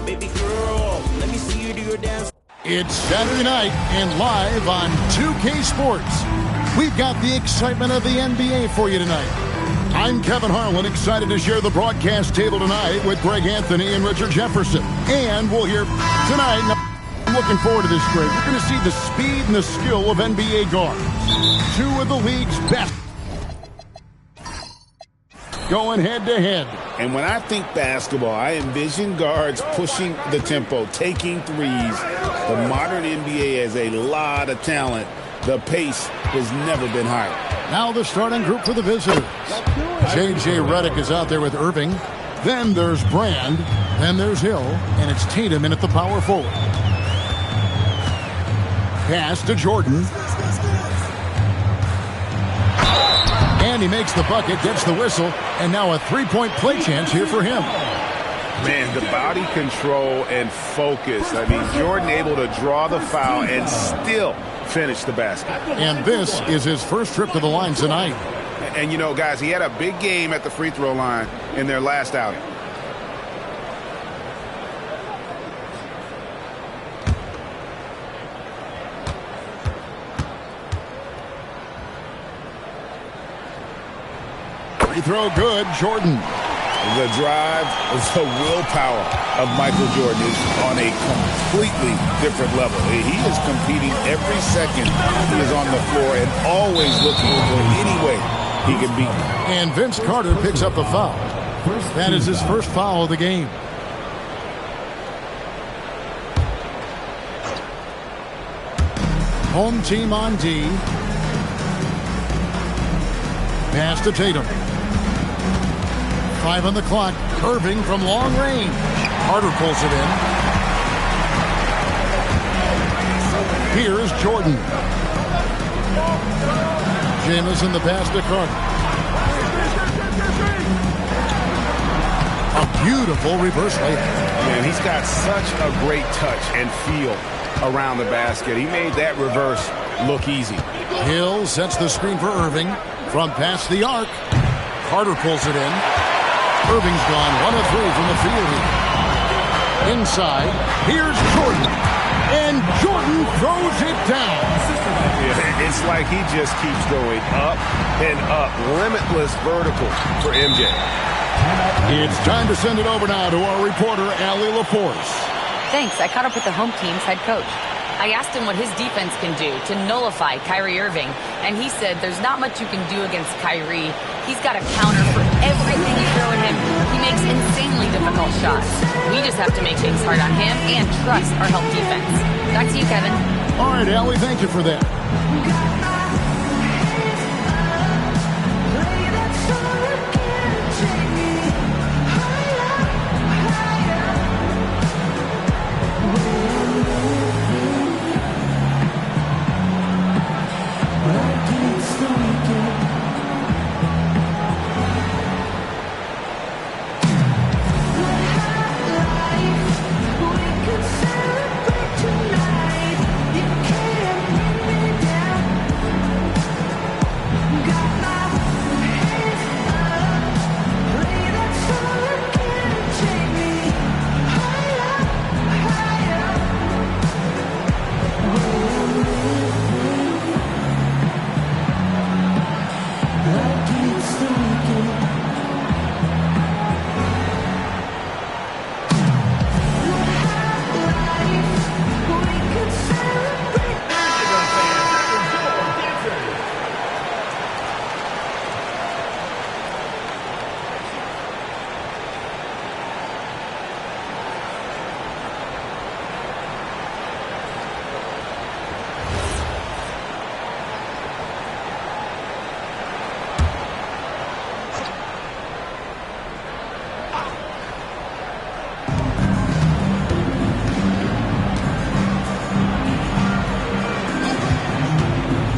Baby girl, let me see you do your dance. It's Saturday night and live on 2K Sports. We've got the excitement of the NBA for you tonight. I'm Kevin Harlan, excited to share the broadcast table tonight with Greg Anthony and Richard Jefferson. And we'll hear tonight. I'm looking forward to this, Greg. We're going to see the speed and the skill of NBA guards. Two of the league's best going head-to-head. And when I think basketball, I envision guards pushing the tempo, taking threes. The modern NBA has a lot of talent. The pace has never been higher. Now the starting group for the visitors. J.J. Redick is out there with Irving. Then there's Brand. Then there's Hill. And it's Tatum in at the power forward. Pass to Jordan. And he makes the bucket, gets the whistle, and now a three-point play chance here for him. Man, the body control and focus. I mean, Jordan able to draw the foul and still finish the basket. And this is his first trip to the line tonight. And, you know, guys, he had a big game at the free throw line in their last outing. Free throw good, Jordan. The drive, the willpower of Michael Jordan is on a completely different level. He is competing every second he is on the floor and always looking for any way he can beat. And Vince Carter picks up the foul. That is his first foul of the game. Home team on D. Pass to Tatum. 5 on the clock. Irving from long range. Carter pulls it in. Here's Jordan. Jamison the pass to Carter. A beautiful reverse layup. Man, he's got such a great touch and feel around the basket. He made that reverse look easy. Hill sets the screen for Irving. From past the arc. Carter pulls it in. Irving's gone 1 of 3 from the field here. Inside, here's Jordan. And Jordan throws it down. Yeah, it's like he just keeps going up and up. Limitless vertical for MJ. It's time to send it over now to our reporter, Allie Laporte. Thanks. I caught up with the home team's head coach. I asked him what his defense can do to nullify Kyrie Irving, and he said there's not much you can do against Kyrie. He's got a counter for everything you throw at him. He makes insanely difficult shots. We just have to make things hard on him and trust our help defense. Back to you, Kevin. All right, Allie, thank you for that.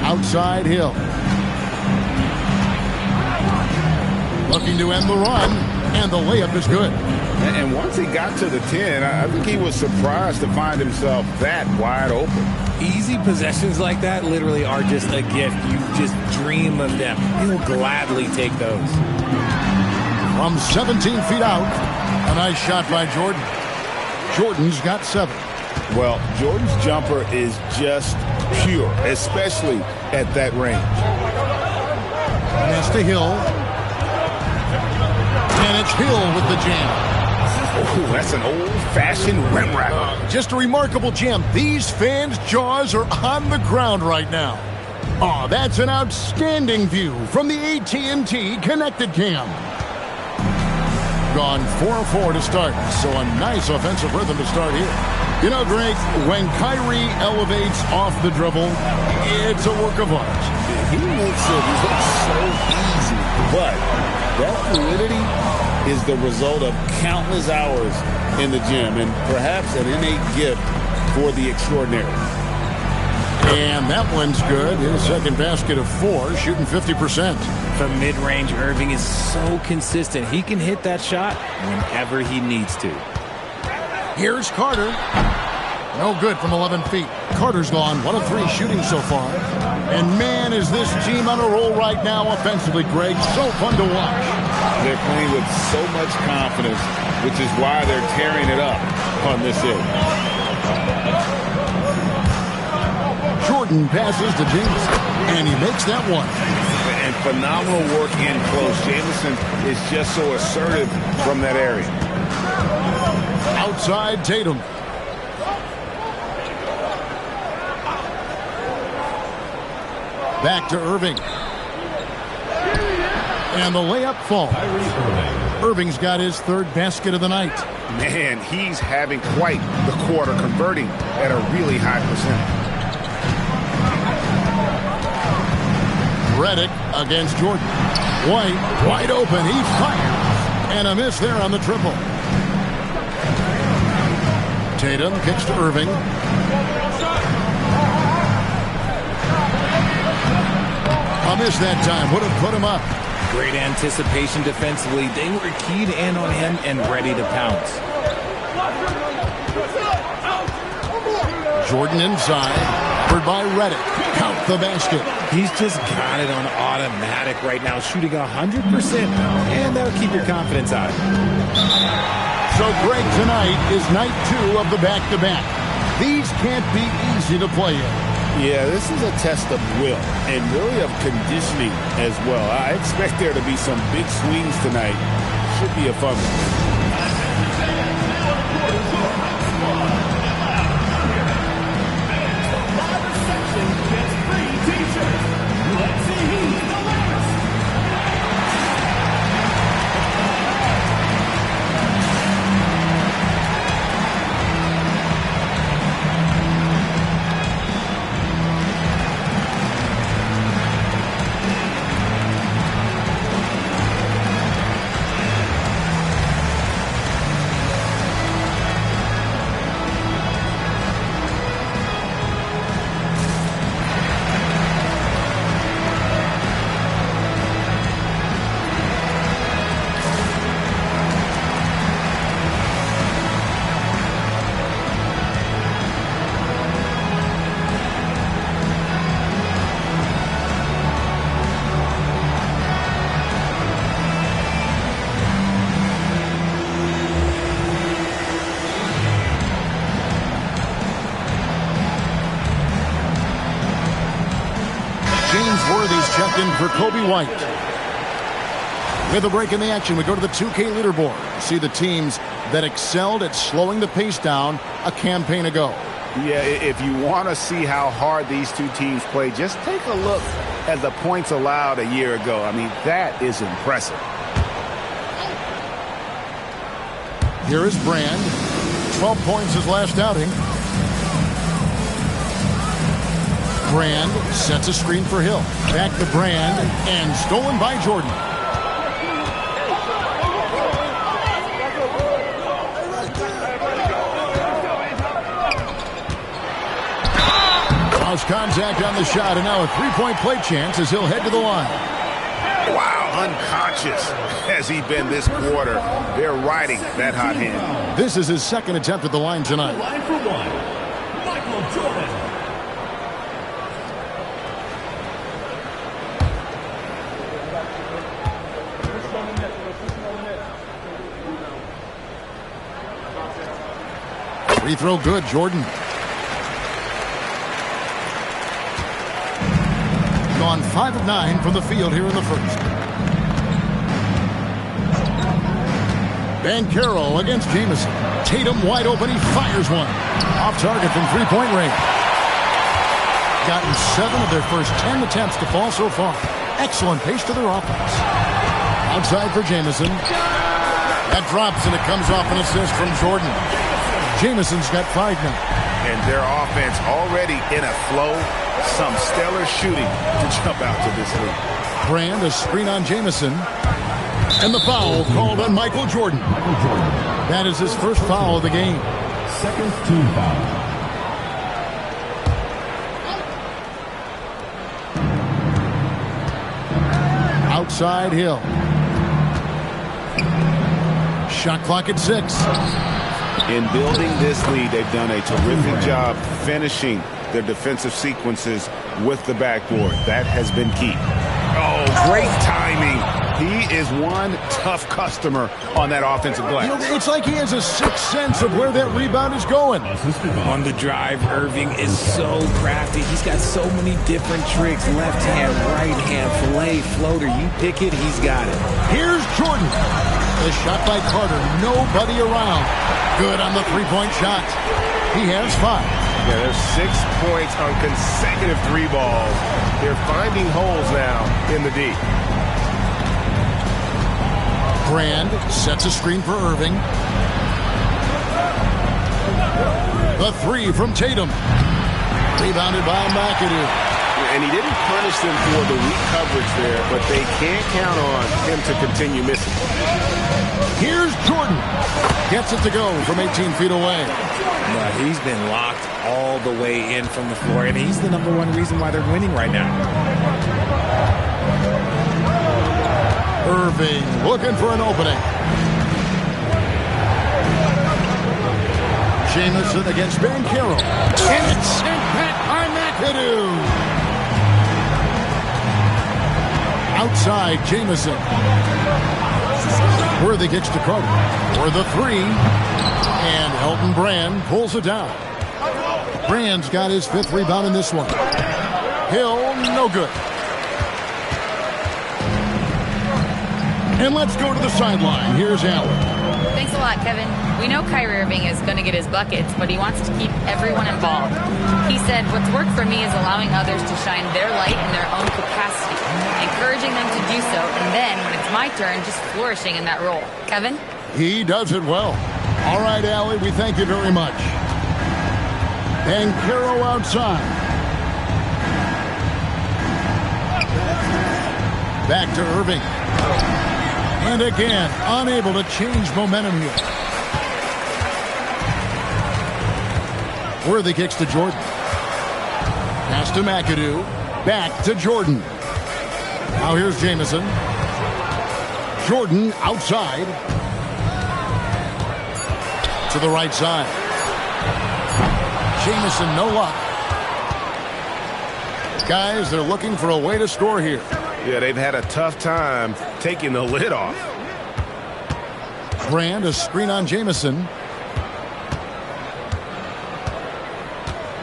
Outside Hill. Looking to end the run, and the layup is good. And once he got to the 10, I think he was surprised to find himself that wide open. Easy possessions like that literally are just a gift. You just dream of them. He'll gladly take those. From 17 feet out, a nice shot by Jordan. Jordan's got 7. Well, Jordan's jumper is just pure, especially at that range. Pass to Hill. And it's Hill with the jam. Ooh, that's an old-fashioned rim wrapper. Just a remarkable jam. These fans' jaws are on the ground right now. Oh, that's an outstanding view from the AT&T Connected Cam. Gone 4-4 to start, so a nice offensive rhythm to start here. You know, Greg, when Kyrie elevates off the dribble, it's a work of art. He makes it look so easy, but that fluidity is the result of countless hours in the gym and perhaps an innate gift for the extraordinary. And that one's good. His second basket of 4, shooting 50%. From mid-range, Irving is so consistent. He can hit that shot whenever he needs to. Here's Carter. No good from 11 feet. Carter's gone 1 of 3 shooting so far. And man, is this team on a roll right now offensively, Greg. So fun to watch. They're playing with so much confidence, which is why they're tearing it up on this end. Jordan passes to Jameson, and he makes that one. And phenomenal work in close. Jameson is just so assertive from that area. Outside Tatum. Back to Irving. And the layup falls. Irving's got his 3rd basket of the night. Man, he's having quite the quarter, converting at a really high percentage. Redick against Jordan. White, wide open. He fires. And a miss there on the triple. Tatum kicks to Irving. A miss that time. Would have put him up. Great anticipation defensively. They were keyed in on him and ready to pounce. Jordan inside. Covered by Redick. Count the basket. He's just got it on automatic right now, shooting 100%, and that'll keep your confidence high. So, Greg, tonight is night 2 of the back-to-back. These can't be easy to play in. Yeah, this is a test of will and really of conditioning as well. I expect there to be some big swings tonight. Should be a fun one. Checked in for Kobe White. With a break in the action, we go to the 2K leaderboard. See the teams that excelled at slowing the pace down a campaign ago. Yeah, if you want to see how hard these two teams play, just take a look at the points allowed a year ago. I mean, that is impressive. Here is Brand. 12 points his last outing. Brand sets a screen for Hill. Back to Brand, and stolen by Jordan. Lost contact on the shot, and now a three-point play chance as he'll head to the line. Wow, unconscious has he been this quarter. They're riding that hot hand. This is his 2nd attempt at the line tonight. Line for 1, Michael Jordan. Free throw good, Jordan. Gone 5 of 9 from the field here in the first. Banchero against Jamison. Tatum wide open. He fires one. Off target from three-point range. Gotten 7 of their first 10 attempts to fall so far. Excellent pace to their offense. Outside for Jamison. That drops and it comes off an assist from Jordan. Jamison's got 5 now. And their offense already in a flow. Some stellar shooting to jump out to this lead. Brand, a screen on Jamison. And the foul called on Michael Jordan. That is his first foul of the game. Second team foul. Outside Hill. Shot clock at 6. In building this lead, they've done a terrific job finishing their defensive sequences with the backboard. That has been key. Oh, great timing. He is one tough customer on that offensive glass. You know, it's like he has a sixth sense of where that rebound is going. On the drive, Irving is so crafty. He's got so many different tricks. Left hand, right hand, fillet, floater. You pick it, he's got it. Here's Jordan. The shot by Carter. Nobody around. Good on the three-point shot. He has 5. Yeah, there's 6 points on consecutive 3 balls. They're finding holes now in the D. Brand sets a screen for Irving. The 3 from Tatum. Rebounded by McAdoo. And he didn't punish them for the weak coverage there, but they can't count on him to continue missing. Here's Jordan. Gets it to go from 18 feet away. Yeah, he's been locked all the way in from the floor, and he's the #1 reason why they're winning right now. Irving looking for an opening. Jamison against Banchero. And it's sent back by McAdoo. Outside, Jamison. Worthy kicks to Carter. For the 3. And Elton Brand pulls it down. Brand's got his 5th rebound in this one. Hill, no good. And let's go to the sideline. Here's Allen. Thanks a lot, Kevin. We know Kyrie Irving is going to get his buckets, but he wants to keep everyone involved. He said, what's worked for me is allowing others to shine their light in their own capacity, encouraging them to do so, and then, when it's my turn, just flourishing in that role. Kevin? He does it well. All right, Allie, we thank you very much. Banchero outside. Back to Irving. And again, unable to change momentum here. Worthy kicks to Jordan. Pass to McAdoo. Back to Jordan. Now here's Jamison. Jordan outside. To the right side. Jamison, no luck. Guys, they're looking for a way to score here. Yeah, they've had a tough time taking the lid off. Brand, a screen on Jamison.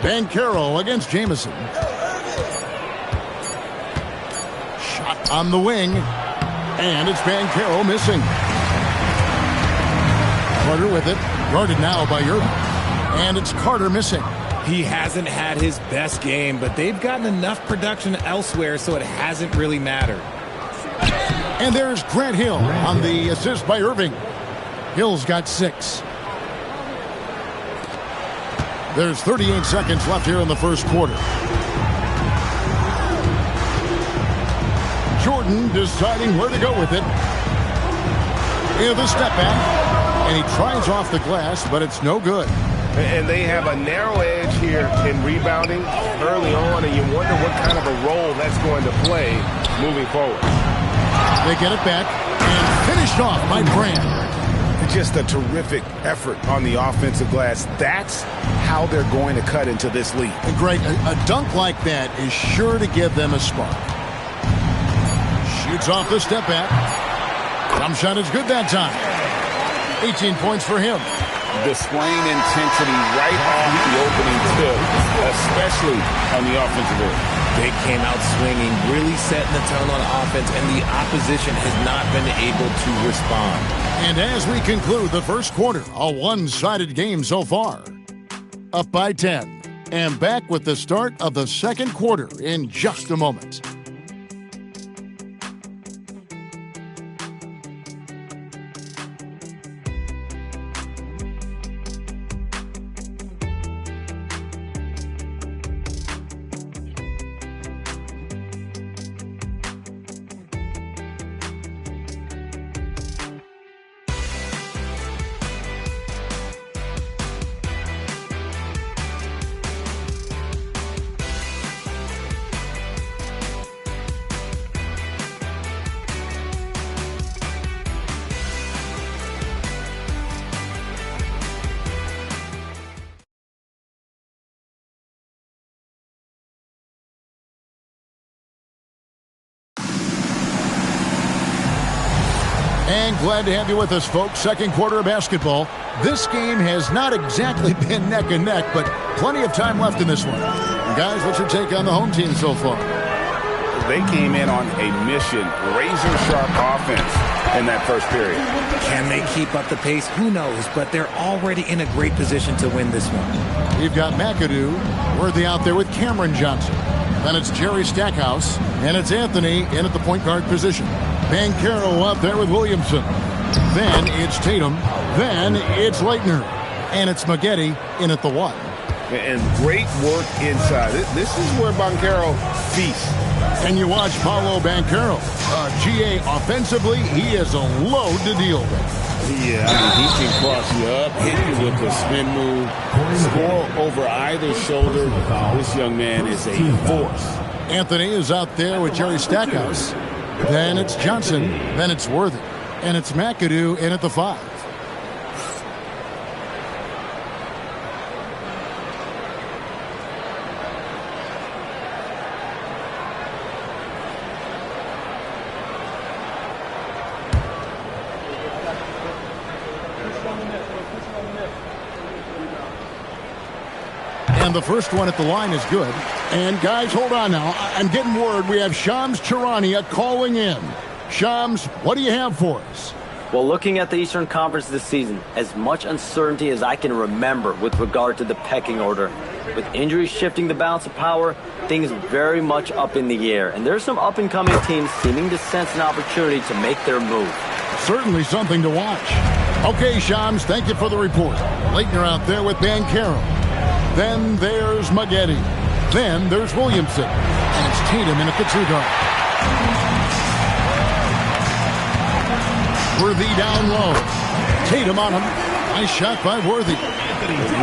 Banchero against Jamison. Shot on the wing. And it's Banchero missing. Carter with it. Guarded now by Irving. And it's Carter missing. He hasn't had his best game, but they've gotten enough production elsewhere, so it hasn't really mattered. And there's Grant Hill on the assist by Irving. Hill's got 6. There's 38 seconds left here in the first quarter. Jordan deciding where to go with it. Here's the step back. And he tries off the glass, but it's no good. And they have a narrow edge here in rebounding early on, and you wonder what kind of a role that's going to play moving forward. They get it back and finished off by Brand. Just a terrific effort on the offensive glass. That's how they're going to cut into this lead. Greg, a dunk like that is sure to give them a spark. Shoots off the step back. Jump shot is good that time. 18 points for him. displaying intensity right off the opening tip, especially on the offensive end. They came out swinging, really setting the tone on offense, and the opposition has not been able to respond. And as we conclude the first quarter, a one-sided game so far. Up by 10. And back with the start of the second quarter in just a moment. And glad to have you with us, folks. Second quarter of basketball. This game has not exactly been neck and neck, but plenty of time left in this one. Guys, what's your take on the home team so far? They came in on a mission, razor-sharp offense in that first period. Can they keep up the pace? Who knows, but they're already in a great position to win this one. We've got McAdoo, Worthy out there with Cameron Johnson. Then it's Jerry Stackhouse, and it's Anthony in at the point guard position. Banchero out there with Williamson. Then it's Tatum. Then it's Leitner. And it's Maggette in at the one. And great work inside. This is where Banchero feasts. And you watch Paolo Banchero. GA offensively, he is a load to deal with. Yeah, I mean, he can cross you up, hit you with a spin move, score over either shoulder. This young man is a force. Anthony is out there with Jerry Stackhouse. Then it's Johnson. Then it's Worthy. And it's McAdoo in at the 5. And the first one at the line is good. And guys, hold on now. I'm getting word we have Shams Charania calling in. Shams, what do you have for us? Well, looking at the Eastern Conference this season, as much uncertainty as I can remember with regard to the pecking order. With injuries shifting the balance of power, things very much up in the air. And there's some up-and-coming teams seeming to sense an opportunity to make their move. Certainly something to watch. Okay, Shams, thank you for the report. Leitner out there with Banchero. Then there's Maggette. Then there's Williamson. And it's Tatum in at the 2 guard. Worthy down low. Tatum on him. Nice shot by Worthy.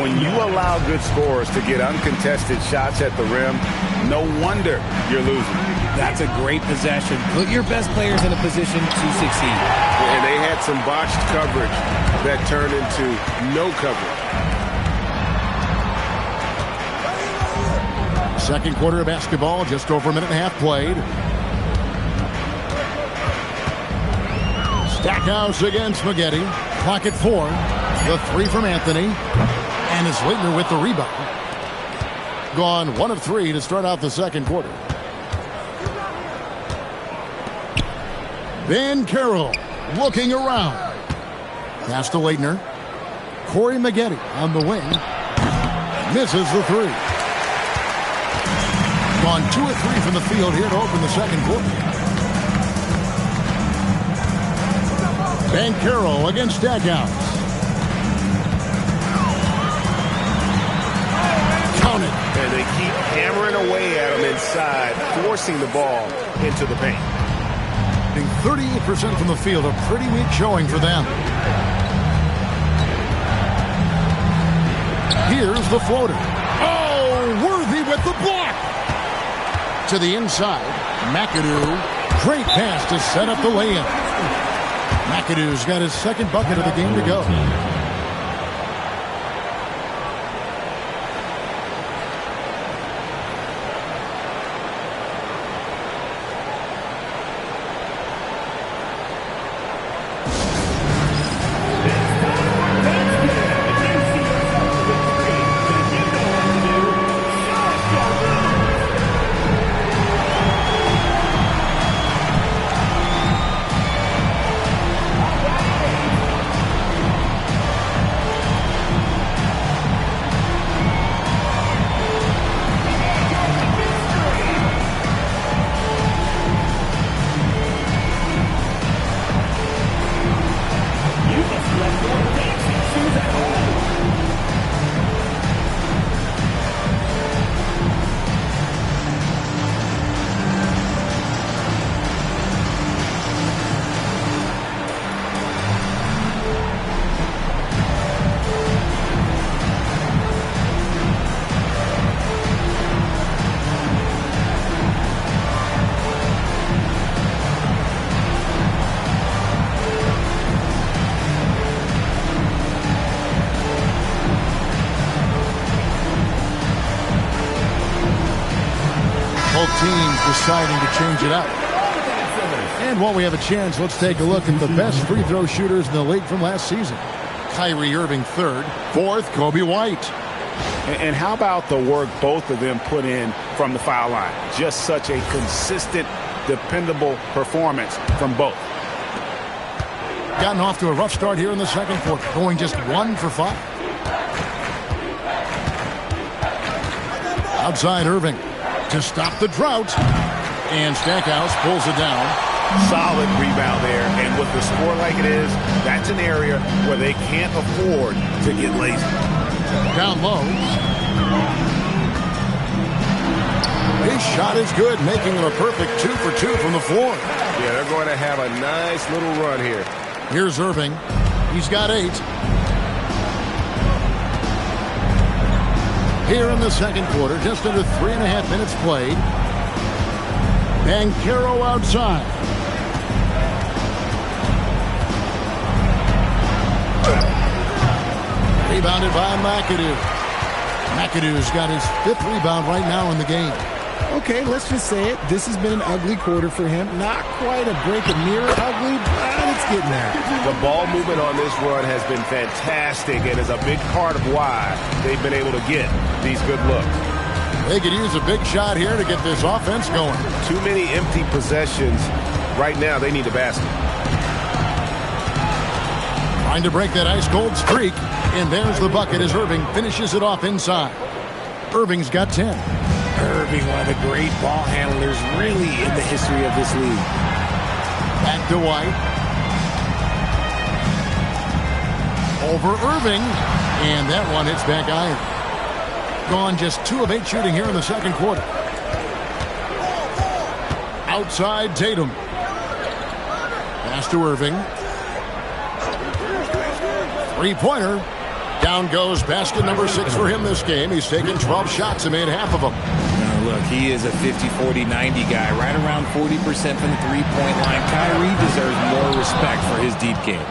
When you allow good scorers to get uncontested shots at the rim, no wonder you're losing. That's a great possession. Put your best players in a position to succeed. And they had some botched coverage that turned into no coverage. Second quarter of basketball, just over a minute and a half played. Stackhouse against Maggette. Clock at 4. The 3 from Anthony. And it's Leitner with the rebound. Gone 1 of 3 to start out the second quarter. Banchero looking around. Pass to Leitner. Corey Maggette on the wing. Misses the 3. Gone 2 of 3 from the field here to open the second quarter. Banchero against Stackhouse. Counted. And they keep hammering away at him inside, forcing the ball into the paint. 38% from the field, a pretty weak showing for them. Here's the floater. Oh, Worthy with the block. To the inside, McAdoo. Great pass to set up the lay-in. McAdoo's got his second bucket of the game to go. Both teams deciding to change it up. And while we have a chance, let's take a look at the best free throw shooters in the league from last season. Kyrie Irving third, fourth Kobe White. And how about the work both of them put in from the foul line? Just such a consistent, dependable performance from both. Gotten off to a rough start here in the second quarter, going just 1 for 5. Outside Irving to stop the drought. And Stackhouse pulls it down. Solid rebound there. And with the score like it is, that's an area where they can't afford to get lazy. Down low. His shot is good, making him a perfect 2 for 2 from the floor. Yeah, they're going to have a nice little run here. Here's Irving. He's got 8. Here in the second quarter, just under 3.5 minutes played. Banchero outside. Rebounded by McAdoo. McAdoo's got his 5th rebound right now in the game. Okay, let's just say it. This has been an ugly quarter for him. Not quite a break of mirror ugly, but it's getting there. The ball movement on this run has been fantastic and is a big part of why they've been able to get these good looks. They could use a big shot here to get this offense going. Too many empty possessions. Right now, they need a basket. Trying to break that ice-cold streak. And there's the bucket as Irving finishes it off inside. Irving's got 10. Irving, one of the great ball handlers really in the history of this league. Back to White. Over Irving. And that one hits back iron. Gone just 2 of 8 shooting here in the second quarter. Outside Tatum. Pass to Irving. Three-pointer. Down goes basket number 6 for him this game. He's taken 12 shots and made half of them. Now look, he is a 50, 40, 90 guy, right around 40% from the three-point line. Kyrie deserves more respect for his deep game.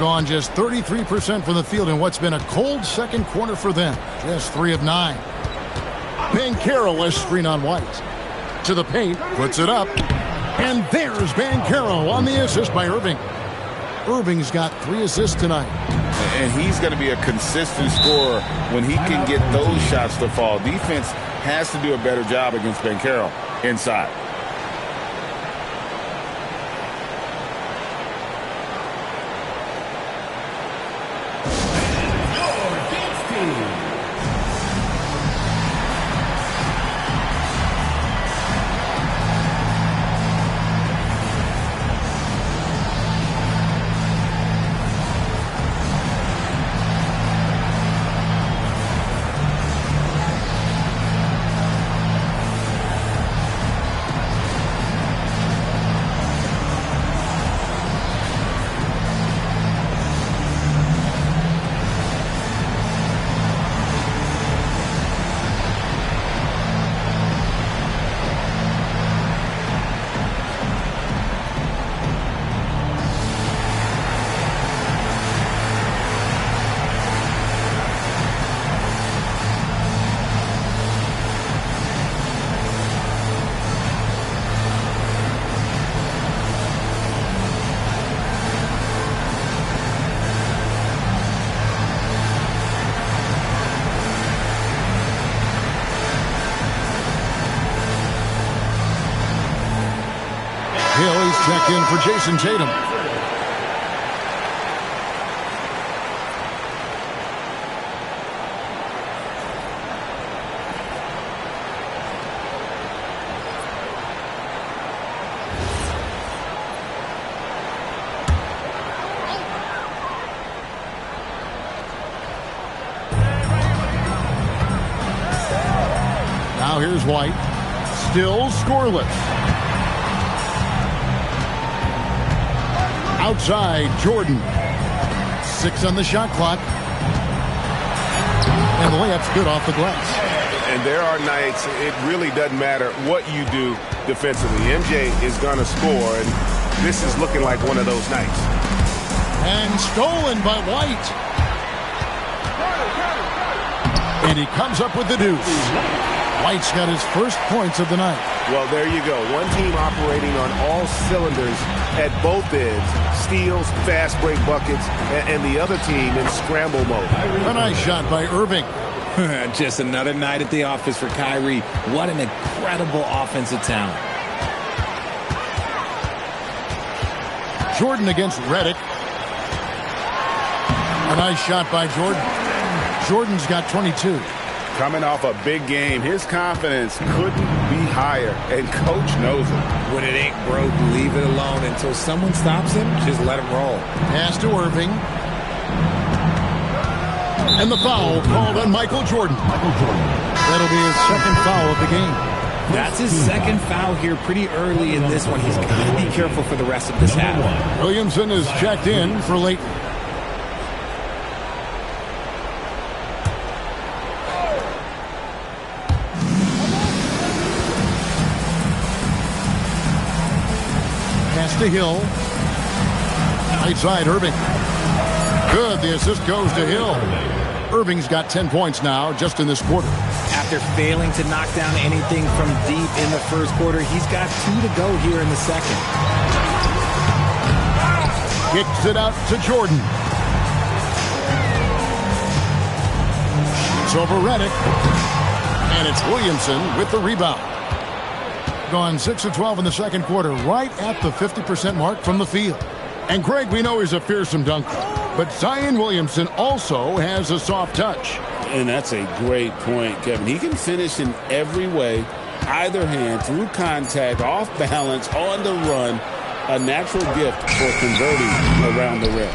Gone just 33% from the field in what's been a cold second quarter for them. Just 3 of 9. Banchero has screen on White. To the paint, puts it up. And there's Banchero on the assist by Irving. Irving's got 3 assists tonight. And he's going to be a consistent scorer when he can get those shots to fall. Defense has to do a better job against Banchero inside. Hill, he's checked in for Jason Tatum. Now here's White. Still scoreless. Outside, Jordan. 6 on the shot clock. And the layup's good off the glass. And there are nights, it really doesn't matter what you do defensively. MJ is going to score, and this is looking like one of those nights. And stolen by White. And he comes up with the deuce. White's got his first points of the night. Well, there you go. One team operating on all cylinders at both ends. Steals, fast break buckets, and the other team in scramble mode. A nice shot by Irving. Just another night at the office for Kyrie. What an incredible offensive talent. Jordan against Redick. A nice shot by Jordan. Jordan's got 22. Coming off a big game, his confidence couldn't be higher, and Coach knows it. When it ain't broke, leave it alone until someone stops him. Just let him roll. Pass to Irving. And the foul called on Michael Jordan. That'll be his second foul of the game. That's his second foul here pretty early in this one. He's got to be careful for the rest of this half. Williamson is checked in for Leighton. Pass to Hill. Right side, Irving. Good. The assist goes to Hill. Irving's got 10 points now just in this quarter. After failing to knock down anything from deep in the first quarter, he's got 2 to go here in the second. Kicks it out to Jordan. It's over Redick. And it's Williamson with the rebound. Gone 6 of 12 in the second quarter, right at the 50% mark from the field. And Greg, we know he's a fearsome dunker, but Zion Williamson also has a soft touch. And that's a great point, Kevin. He can finish in every way, either hand, through contact, off balance, on the run. A natural gift for converting around the rim.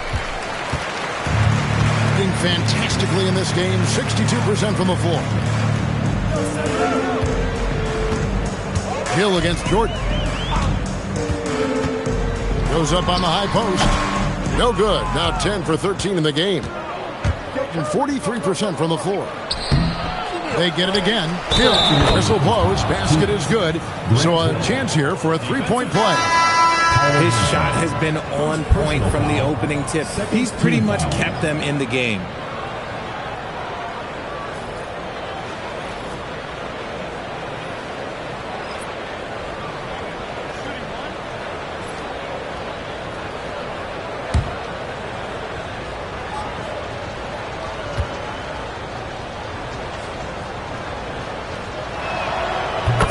Doing fantastically in this game, 62% from the floor. Hill against Jordan. Goes up on the high post. No good. Now 10 for 13 in the game. And 43% from the floor. They get it again. Hill. Whistle blows. Basket is good. So a chance here for a three-point play. His shot has been on point from the opening tip. He's pretty much kept them in the game.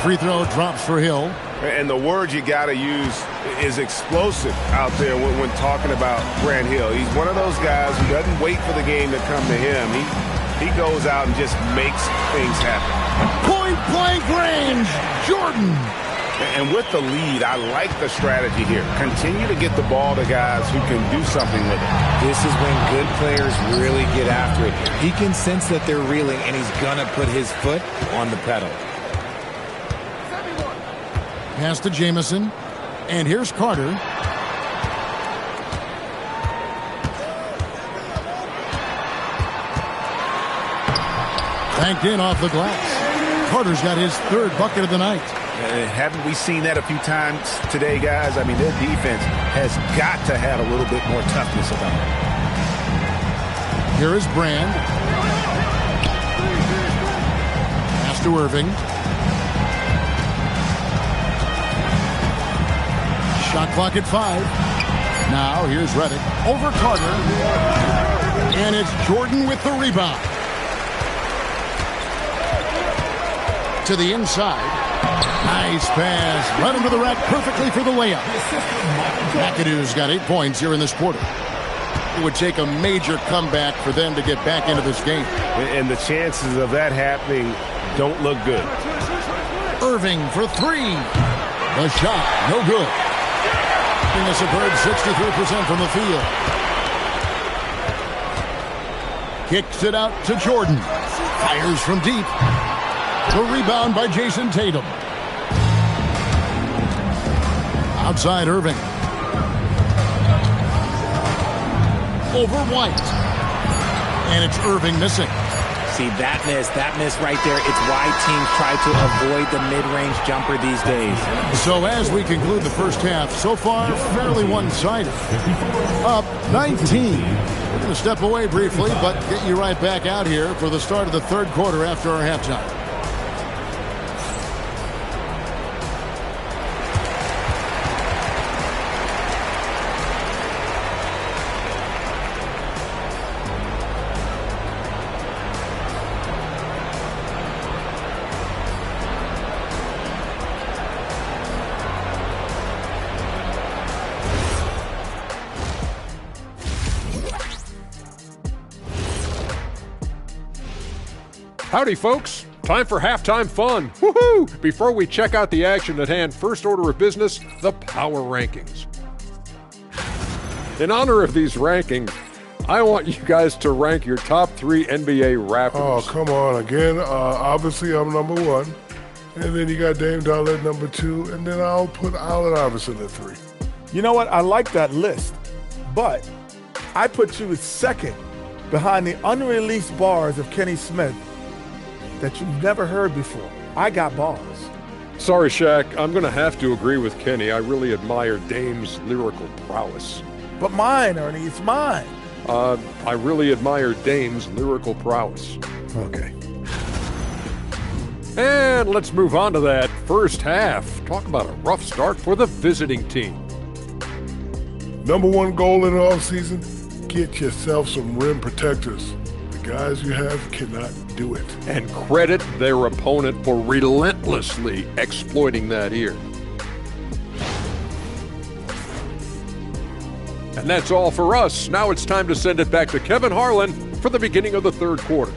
Free throw drops for Hill. And the word you got to use is explosive out there when talking about Grant Hill. He's one of those guys who doesn't wait for the game to come to him. He goes out and just makes things happen. Point-blank range, Jordan. And with the lead, I like the strategy here. Continue to get the ball to guys who can do something with it. This is when good players really get after it. He can sense that they're reeling, and he's going to put his foot on the pedal. Pass to Jamison. And here's Carter. Banked in off the glass. Carter's got his third bucket of the night. Haven't we seen that a few times today, guys? I mean, their defense has got to have a little bit more toughness about it. Here is Brand. Pass to Irving. Shot clock at 5. Now here's Redick over Carter. And it's Jordan with the rebound. To the inside. Nice pass. Right into the rack perfectly for the layup. McAdoo's got 8 points here in this quarter. It would take a major comeback for them to get back into this game. And the chances of that happening don't look good. Irving for 3. The shot, no good. A superb 63% from the field. Kicks it out to Jordan. Fires from deep. The rebound by Jason Tatum. Outside Irving. Over White. And it's Irving missing. See, that miss right there, it's why teams try to avoid the mid-range jumper these days. So as we conclude the first half, so far, fairly one-sided. Up 19. We're going to step away briefly, but get you right back out here for the start of the third quarter after our halftime. Howdy, folks. Time for halftime fun. Woohoo! Before we check out the action at hand, first order of business, the power rankings. In honor of these rankings, I want you guys to rank your top 3 NBA rappers. Oh, come on again. Obviously, I'm number 1. And then you got Dame Dolla at number 2. And then I'll put Allen Iverson at 3. You know what? I like that list. But I put you as second behind the unreleased bars of Kenny Smith that you've never heard before. I got bars. Sorry, Shaq. I'm going to have to agree with Kenny. I really admire Dame's lyrical prowess. But mine, Ernie, it's mine. I really admire Dame's lyrical prowess. Okay. And let's move on to that first half. Talk about a rough start for the visiting team. Number 1 goal in the offseason, get yourself some rim protectors. The guys you have cannot do it. And credit their opponent for relentlessly exploiting that here. And that's all for us. Now it's time to send it back to Kevin Harlan for the beginning of the third quarter.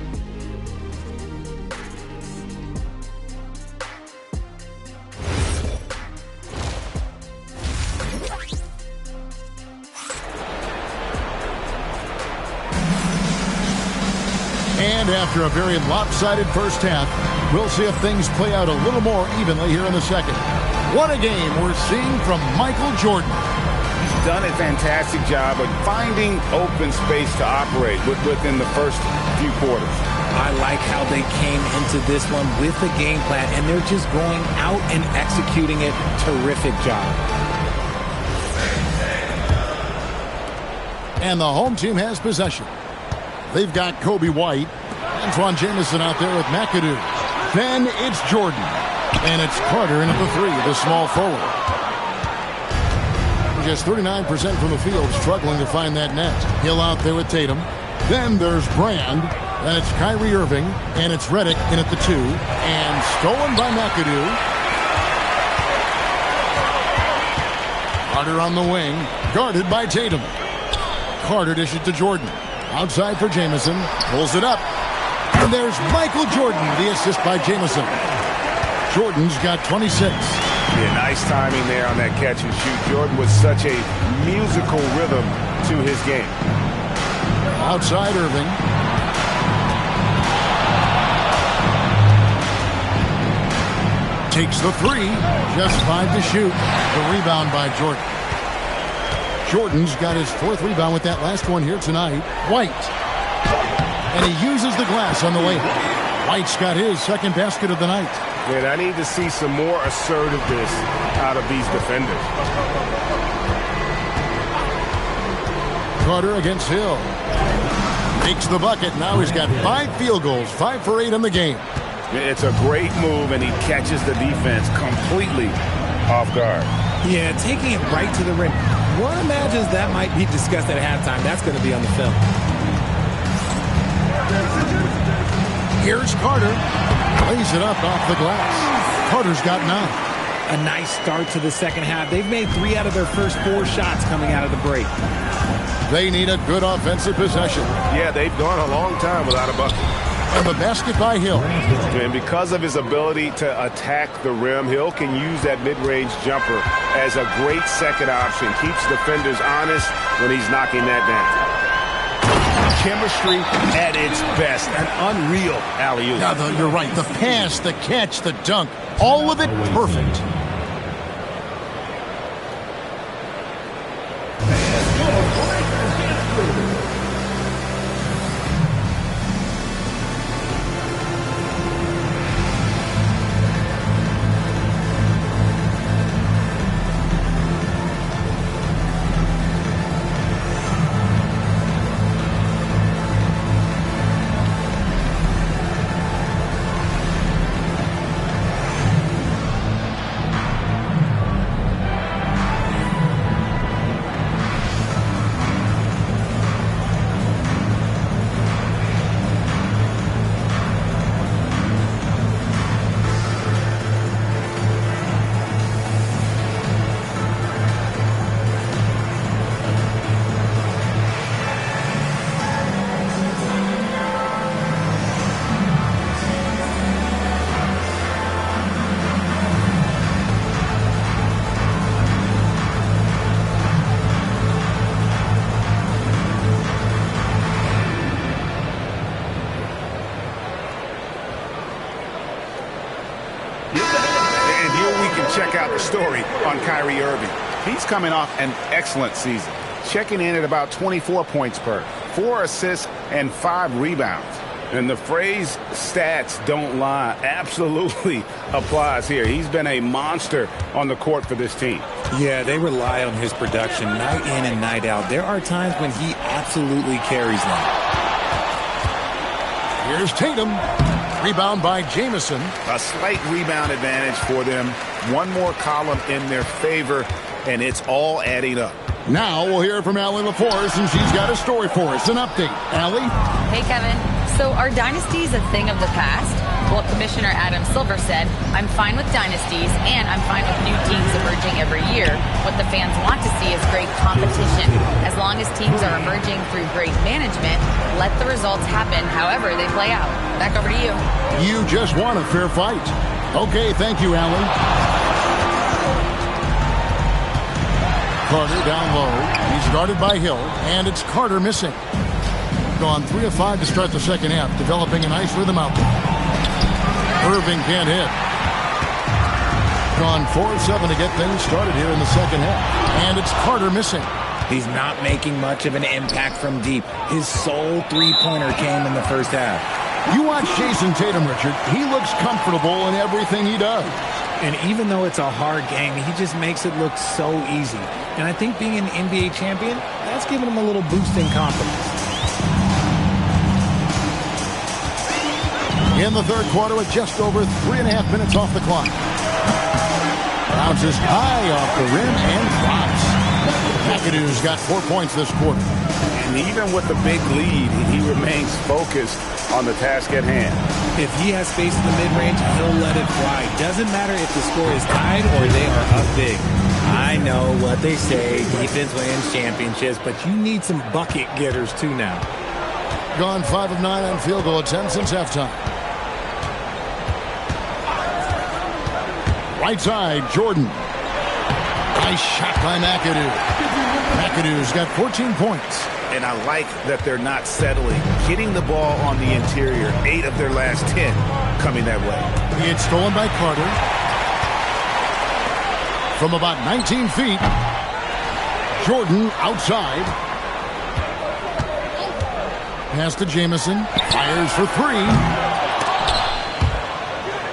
And after a very lopsided first half, we'll see if things play out a little more evenly here in the second. What a game we're seeing from Michael Jordan. He's done a fantastic job of finding open space to operate within the first few quarters. I like how they came into this one with a game plan, and they're just going out and executing it. Terrific job. And the home team has possession. They've got Kobe White. Antoine Jamison out there with McAdoo. Then it's Jordan. And it's Carter in at the 3, the small forward. Just 39% from the field, struggling to find that net. Hill out there with Tatum. Then there's Brand. Then it's Kyrie Irving. And it's Redick in at the 2. And stolen by McAdoo. Carter on the wing. Guarded by Tatum. Carter dishes to Jordan. Outside for Jamison. Pulls it up. And there's Michael Jordan, the assist by Jamison. Jordan's got 26. Yeah, nice timing there on that catch and shoot. Jordan with such a musical rhythm to his game. Outside Irving. Takes the 3. Just 5 to shoot. The rebound by Jordan. Jordan's got his 4th rebound with that last one here tonight. White. And he uses the glass on the way. White's got his 2nd basket of the night. Man, I need to see some more assertiveness out of these defenders. Carter against Hill. Makes the bucket. Now he's got 5 field goals. 5 for 8 in the game. It's a great move, and he catches the defense completely off guard. Yeah, taking it right to the rim. One imagines that might be discussed at halftime. That's going to be on the film. Here's Carter. Lays it up off the glass. Carter's got 9. A nice start to the second half. They've made 3 out of their first 4 shots coming out of the break. They need a good offensive possession. Yeah, they've gone a long time without a bucket. And the basket by Hill. And because of his ability to attack the rim, Hill can use that mid-range jumper as a great second option. Keeps defenders honest when he's knocking that down. Chemistry at its best. An unreal alley-oop. Yeah, you're right. The pass, the catch, the dunk. All of it perfect. check out the story on Kyrie Irving. He's coming off an excellent season, checking in at about 24 points per, 4 assists, and 5 rebounds. And the phrase stats don't lie absolutely applies here. He's been a monster on the court for this team. Yeah, they rely on his production night in and night out. There are times when he absolutely carries them. Here's Tatum. Rebound by Jamison. A slight rebound advantage for them. One more column in their favor, and it's all adding up. Now we'll hear from Allie LaForce, and she's got a story for us. An update. Allie? Hey, Kevin. So are dynasties a thing of the past? Well, Commissioner Adam Silver said, I'm fine with dynasties, and I'm fine with new teams emerging every year. What the fans want to see is great competition. As long as teams are emerging through great management, let the results happen however they play out. Back over to you. You just want a fair fight. Okay, thank you, Allie. Carter down low. He's guarded by Hill, and it's Carter missing. Gone 3 of 5 to start the second half, developing a nice rhythm out there. Irving can't hit. Gone 4 of 7 to get things started here in the second half, and it's Carter missing. He's not making much of an impact from deep. His sole three-pointer came in the first half. You watch Jason Tatum, Richard. He looks comfortable in everything he does. And even though it's a hard game, he just makes it look so easy. And I think being an NBA champion, that's giving him a little boost in confidence. In the third quarter with just over 3.5 minutes off the clock. Bounces high off the rim and drops. McAdoo's got 4 points this quarter. And even with the big lead, he remains focused on the task at hand. If he has space in the mid-range, he'll let it fly. Doesn't matter if the score is tied or they are up big. I know what they say, defense wins championships, but you need some bucket getters too now. Gone 5 of 9 on field goal attempts since halftime. Right side, Jordan. Nice shot by McAdoo. McAdoo's got 14 points. And I like that they're not settling. Getting the ball on the interior, 8 of their last 10 coming that way. It's stolen by Carter. From about 19 feet. Jordan outside. Pass to Jamison. Fires for 3.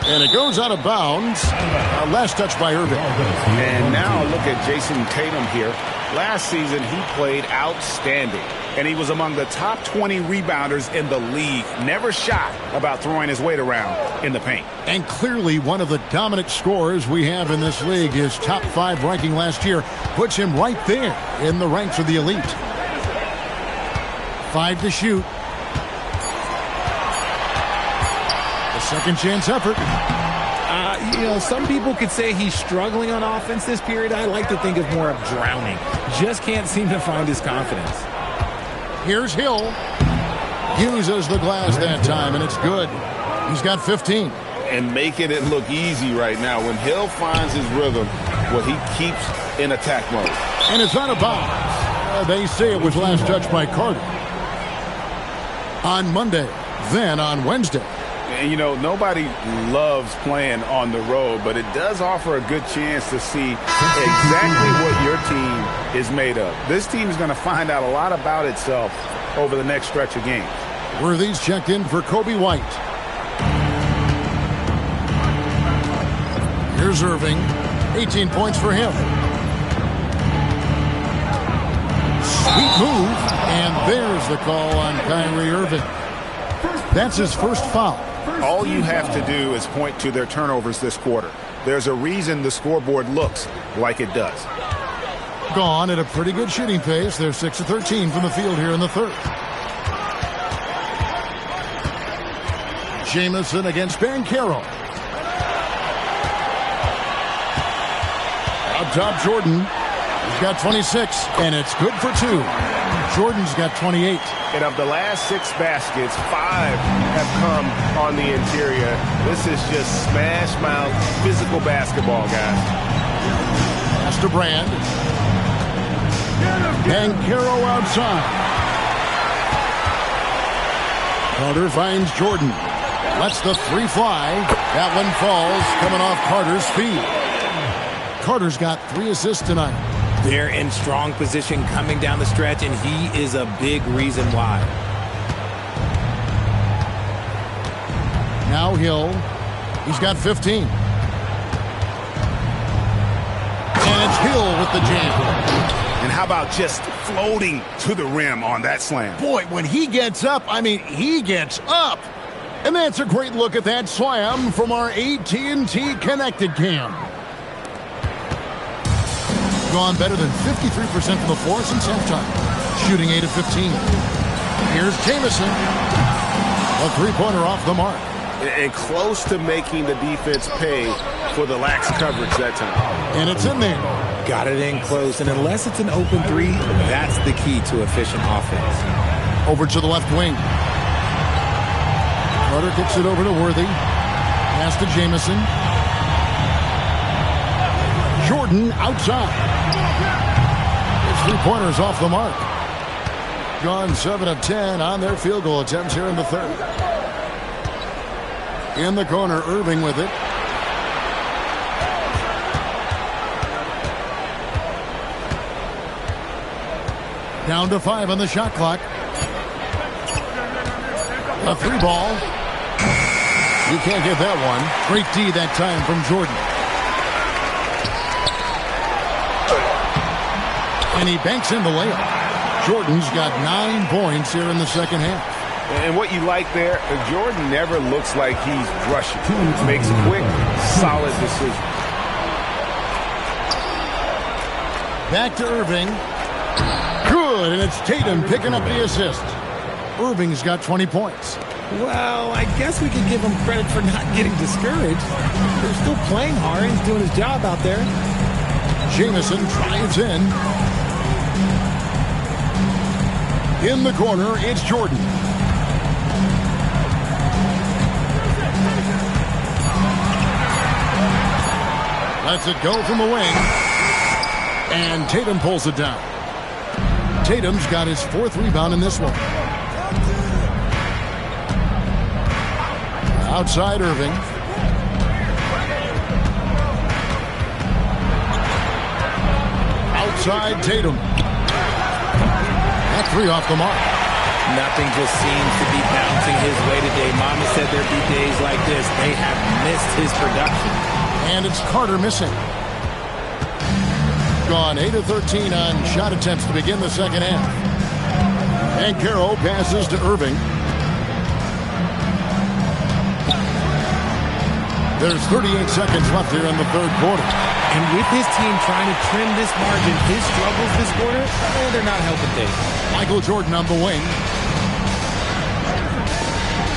And it goes out of bounds. Last touch by Irving. And now look at Jason Tatum here. Last season, he played outstanding. And he was among the top 20 rebounders in the league. Never shy about throwing his weight around in the paint. And clearly one of the dominant scorers we have in this league. His top 5 ranking last year puts him right there in the ranks of the elite. 5 to shoot. Second chance effort. Some people could say he's struggling on offense this period. I like to think of more of drowning. Just can't seem to find his confidence. Here's Hill. Uses the glass that time, and it's good. He's got 15. And making it look easy right now. When Hill finds his rhythm, he keeps in attack mode. And it's out of bounds. They say it was last touched by Carter. On Monday, then on Wednesday. And, nobody loves playing on the road, but it does offer a good chance to see exactly what your team is made of. This team is going to find out a lot about itself over the next stretch of games. Worthy's checked in for Kobe White. Here's Irving. 18 points for him. Sweet move. And there's the call on Kyrie Irving. That's his first foul. All you have to do is point to their turnovers this quarter. There's a reason the scoreboard looks like it does. Gone at a pretty good shooting pace. They're 6 of 13 from the field here in the third. Jamison against Banchero. Up top, Jordan. He's got 26, and it's good for 2. Jordan's got 28. And of the last 6 baskets, 5 have come on the interior. This is just smash mouth physical basketball, guys. Pass to Brand. Banchero outside. Carter finds Jordan. Lets the 3 fly. That one falls, coming off Carter's feet. Carter's got 3 assists tonight. They're in strong position coming down the stretch, and he is a big reason why. Now Hill. He's got 15. And it's Hill with the jam. And how about just floating to the rim on that slam? Boy, when he gets up, I mean, he gets up. And that's a great look at that slam from our AT&T Connected Cam. Gone better than 53% from the floor since halftime. Shooting 8 of 15. Here's Jamison. A three-pointer off the mark. And close to making the defense pay for the lax coverage that time. And it's in there. Got it in close, and unless it's an open three, that's the key to efficient offense. Over to the left wing. Carter kicks it over to Worthy. Pass to Jamison. Jordan outside. His three-pointers off the mark. Gone 7 of 10 on their field goal attempts here in the third. In the corner, Irving with it. Down to 5 on the shot clock. A 3 ball. You can't get that one. Great D that time from Jordan. And he banks in the layup. Jordan's got 9 points here in the second half. And what you like there, Jordan never looks like he's rushing. He makes quick, solid decisions. Back to Irving. Good, and it's Tatum picking up the assist. Irving's got 20 points. Well, I guess we could give him credit for not getting discouraged. They're still playing hard. He's doing his job out there. Jamison drives in. In the corner, it's Jordan. Lets it go from the wing. And Tatum pulls it down. Tatum's got his 4th rebound in this one. Outside Irving. Outside Tatum. That 3 off the mark. Nothing just seems to be bouncing his way today. Mama said there'd be days like this. They have missed his production. And it's Carter missing. Gone 8 of 13 on shot attempts to begin the second half. And Carroll passes to Irving. There's 38 seconds left here in the third quarter. And with his team trying to trim this margin, his struggles this quarter, they're not helping things. Michael Jordan on the wing.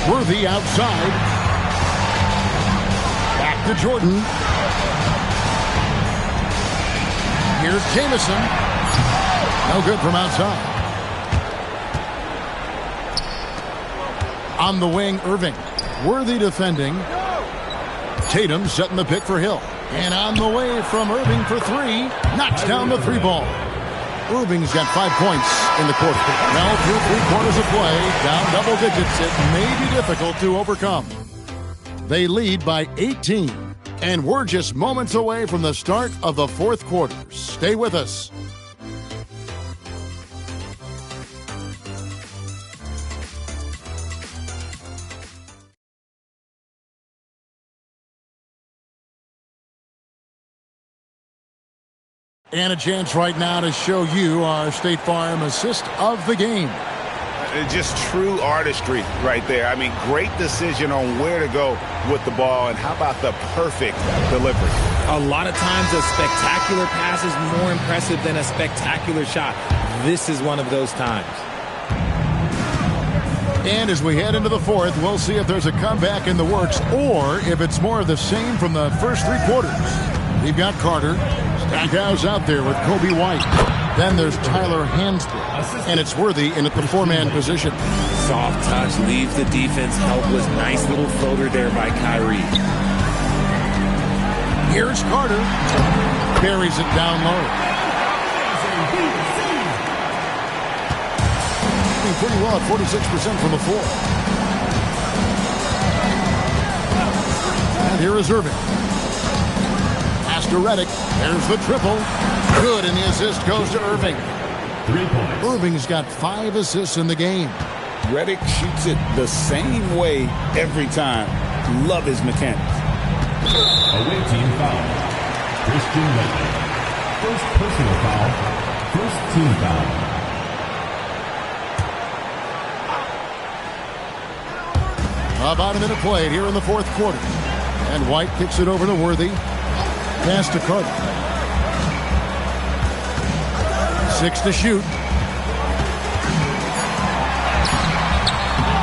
Worthy outside. Back to Jordan. Here's Jamison. No good from outside. On the wing, Irving. Worthy defending. Tatum setting the pick for Hill. And on the way from Irving for 3. Knocks down the 3 ball. Irving's got 5 points in the quarter. Now through 3 quarters of play, down double digits, it may be difficult to overcome. They lead by 18. And we're just moments away from the start of the fourth quarter. Stay with us. And a chance right now to show you our State Farm assist of the game. Just true artistry right there. I mean, great decision on where to go with the ball, and how about the perfect delivery? A lot of times a spectacular pass is more impressive than a spectacular shot. This is one of those times. And as we head into the fourth, we'll see if there's a comeback in the works or if it's more of the same from the first 3 quarters. We've got Carter. Stackhouse out there with Kobe White. Then there's Tyler Hansbrough. And it's Worthy in at the 4-man position. Soft touch leaves the defense helpless. Nice little floater there by Kyrie. Here's Carter. Carries it down low. Pretty well at 46% from the floor. And here is Irving. Pass to Reddick. There's the triple. Good, and the assist goes to Irving. 3 points. Irving's got 5 assists in the game. Reddick shoots it the same way every time. Love his mechanics. Away team foul. Christian Reddick. First personal foul. First team foul. About a minute played here in the fourth quarter. And White kicks it over to Worthy. Pass to Carter. 6 to shoot.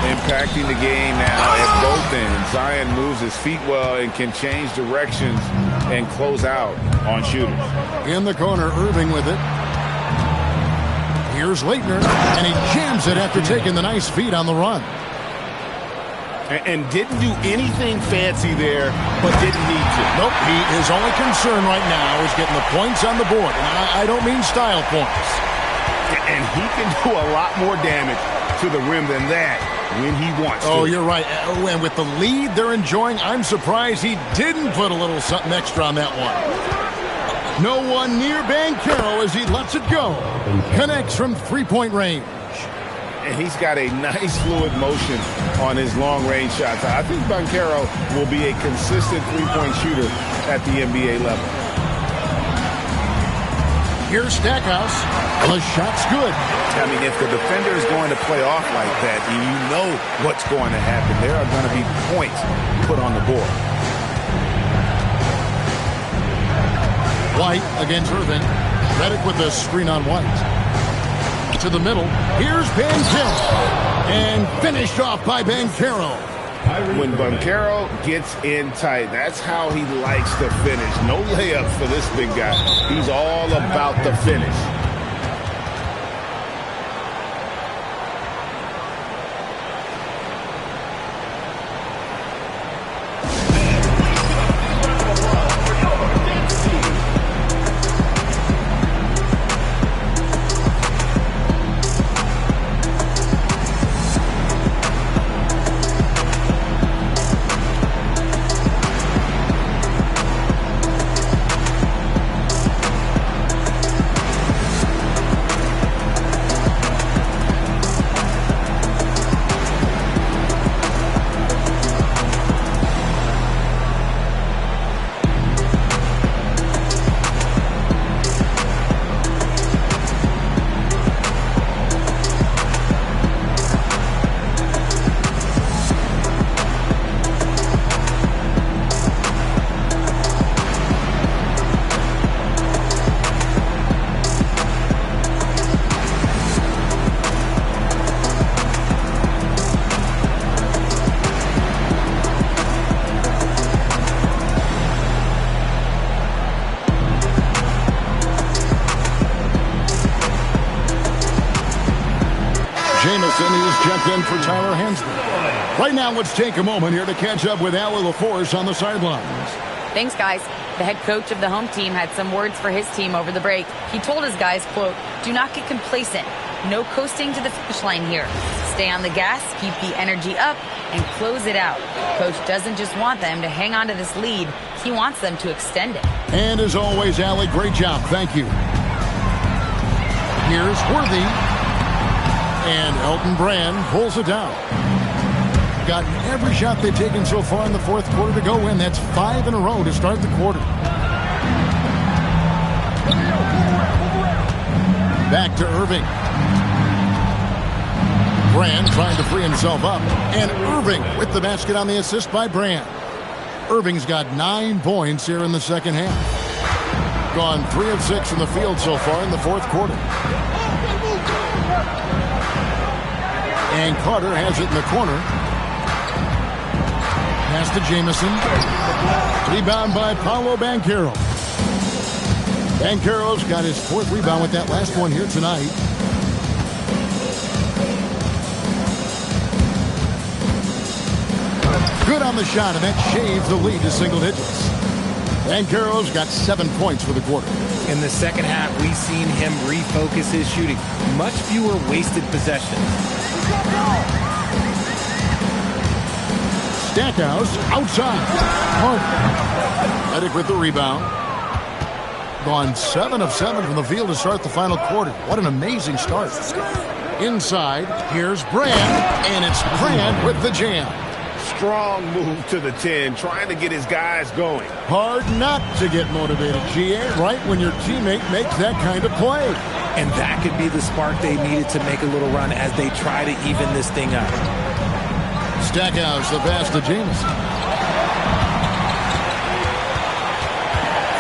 Impacting the game now at both ends. Zion moves his feet well and can change directions and close out on shooters. In the corner, Irving with it. Here's Leitner, and he jams it after taking the nice feed on the run. And didn't do anything fancy there, but didn't need to. Nope, his only concern right now is getting the points on the board. And I don't mean style points. And he can do a lot more damage to the rim than that when he wants to. Oh, you're right. And with the lead they're enjoying, I'm surprised he didn't put a little something extra on that one. No one near Banchero as he lets it go. Connects from three-point range. And he's got a nice fluid motion on his long-range shots. I think Banchero will be a consistent three-point shooter at the NBA level. Here's Stackhouse. The shot's good. I mean, if the defender is going to play off like that, you know what's going to happen. There are going to be points put on the board. White against Irving. Reddick with the screen on White. To the middle. Here's Banchero. And finished off by Banchero. When Banchero gets in tight, that's how he likes to finish. No layups for this big guy. He's all about the finish. Checked in for Tyler Hensley. Right now, let's take a moment here to catch up with Allie LaForce on the sidelines. Thanks, guys. The head coach of the home team had some words for his team over the break. He told his guys, quote, "Do not get complacent. No coasting to the finish line here. Stay on the gas, keep the energy up, and close it out." Coach doesn't just want them to hang on to this lead. He wants them to extend it. And as always, Allie, great job. Thank you. Here's Worthy. And Elton Brand pulls it down. Gotten every shot they've taken so far in the fourth quarter to go in. That's 5 in a row to start the quarter. Back to Irving. Brand trying to free himself up. And Irving with the basket on the assist by Brand. Irving's got 9 points here in the second half. Gone 3 of 6 from the field so far in the fourth quarter. And Carter has it in the corner. Pass to Jamison. Rebound by Paolo Banchero. Banchero's got his 4th rebound with that last one here tonight. Good on the shot, and that shaves the lead to single digits. Banchero's got 7 points for the quarter. In the second half, we've seen him refocus his shooting. Much fewer wasted possessions. Stackhouse outside. Reddick with the rebound. gone 7 of 7 from the field to start the final quarter. What an amazing start. Inside, here's Brand, and it's Brand with the jam. Strong move to the 10, trying to get his guys going. Hard not to get motivated, GA, right when your teammate makes that kind of play. And that could be the spark they needed to make a little run as they try to even this thing up. Stackhouse, the pass to Jameson.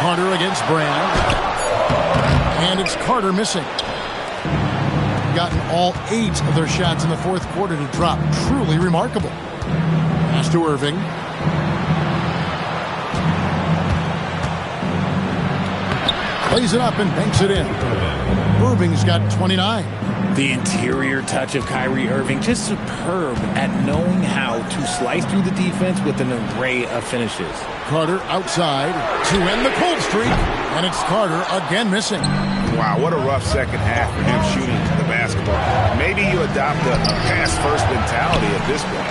Carter against Brand. And it's Carter missing. Gotten all 8 of their shots in the fourth quarter to drop. Truly remarkable. Pass to Irving. Plays it up and banks it in. Irving's got 29. The interior touch of Kyrie Irving, just superb at knowing how to slice through the defense with an array of finishes. Carter outside to end the cold streak, and it's Carter again missing. Wow, what a rough second half for him shooting the basketball. Maybe you adopt a pass-first mentality at this point.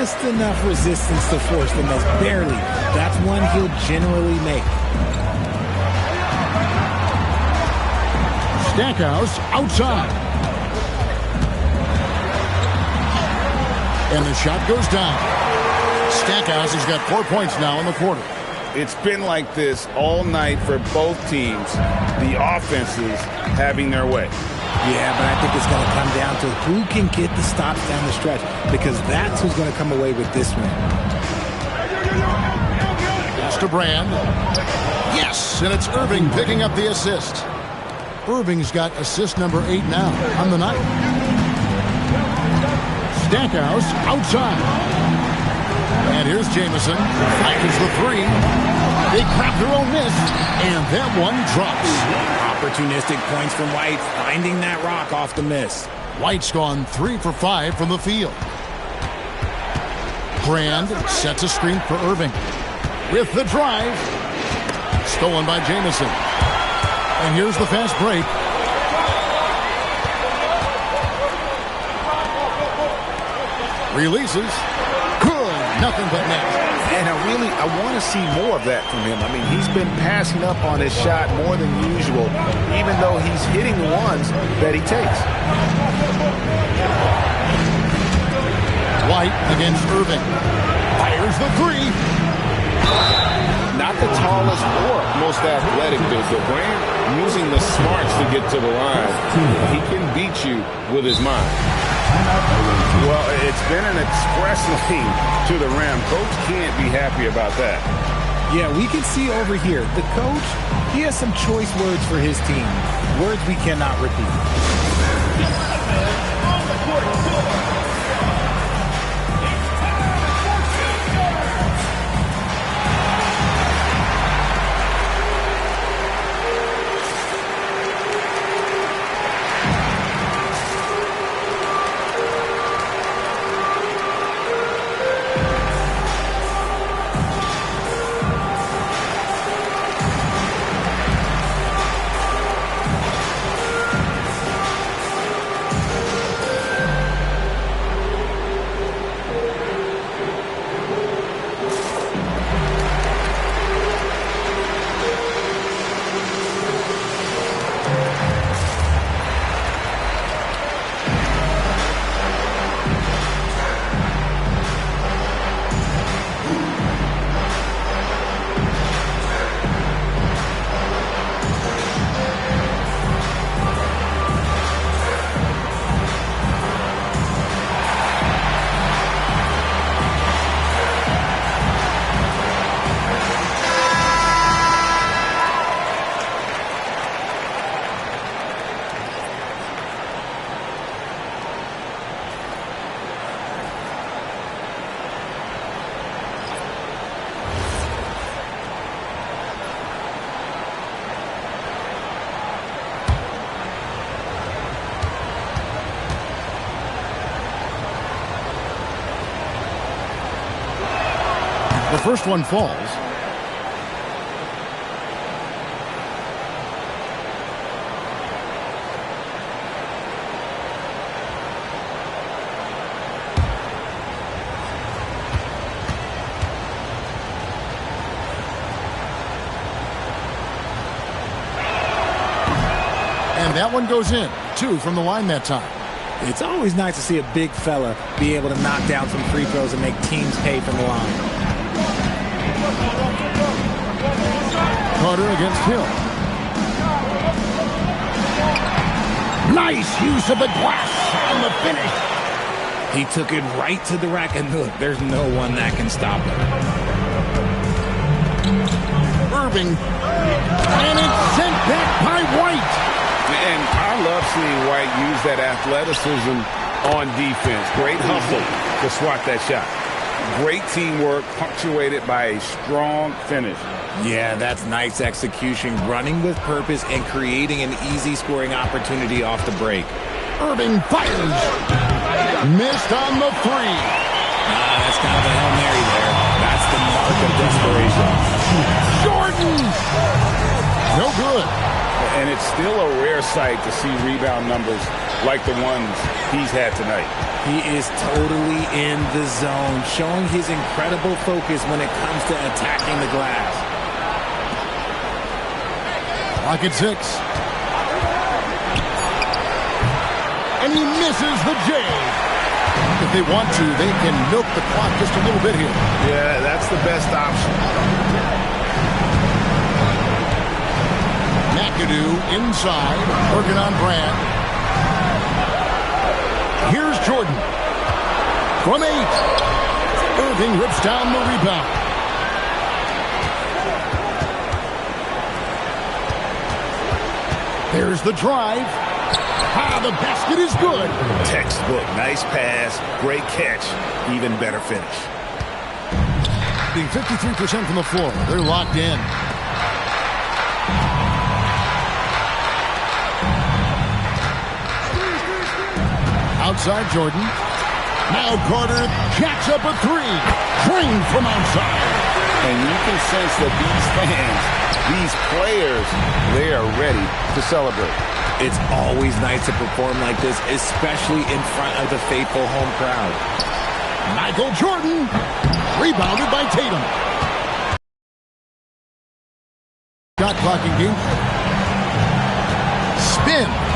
Just enough resistance to force the miss, barely. That's one he'll generally make. Stackhouse outside. And the shot goes down. Stackhouse has got 4 points now in the quarter. It's been like this all night for both teams. The offenses having their way. Yeah, but I think it's going to come down to who can get the stops down the stretch, because that's who's going to come away with this one. Pass to Brand. Yes, and it's Irving picking up the assist. Irving's got assist number 8 now on the night. Stackhouse outside. And here's Jameson. Fires the 3. They crap their own miss, and that one drops. Opportunistic points from White, finding that rock off the miss. White's gone 3 for 5 from the field. Brand sets a screen for Irving. With the drive. Stolen by Jameson. And here's the fast break. Releases. Good. Nothing but net. And I want to see more of that from him. I mean, he's been passing up on his shot more than usual, even though he's hitting the ones that he takes. White against Irving. Fires the 3. Not the tallest or most athletic big, but Brand using the smarts to get to the line. He can beat you with his mind. Well, it's been an express lane to the rim. Coach can't be happy about that. Yeah, we can see over here, the coach, he has some choice words for his team. Words we cannot repeat. The first one falls. And that one goes in. 2 from the line that time. It's always nice to see a big fella be able to knock down some free throws and make teams pay from the line. Carter against Hill. Nice use of the glass on the finish. He took it right to the rack, and look, there's no one that can stop him. Irving. And it's sent back by White. And I love seeing White use that athleticism on defense. Great hustle to swat that shot. Great teamwork punctuated by a strong finish. Yeah, that's nice execution, running with purpose and creating an easy scoring opportunity off the break. Irving fires. Missed on the 3. That's kind of a Hail Mary there. That's the mark of desperation. Jordan! No good. And it's still a rare sight to see rebound numbers like the ones he's had tonight. He is totally in the zone, showing his incredible focus when it comes to attacking the glass. Clock at 6. And he misses the J. If they want to, they can milk the clock just a little bit here. Yeah, that's the best option. McAdoo inside, working on Brand. Here's Jordan. From 8. Irving rips down the rebound. There's the drive. The basket is good. Textbook. Nice pass. Great catch. Even better finish. Being 53% from the floor. They're locked in. Outside Jordan. Now Carter jacks up a 3. Drained from outside. And you can sense that these fans, these players, they are ready to celebrate. It's always nice to perform like this, especially in front of the faithful home crowd. Michael Jordan, rebounded by Tatum. Shot clock in game. Spin.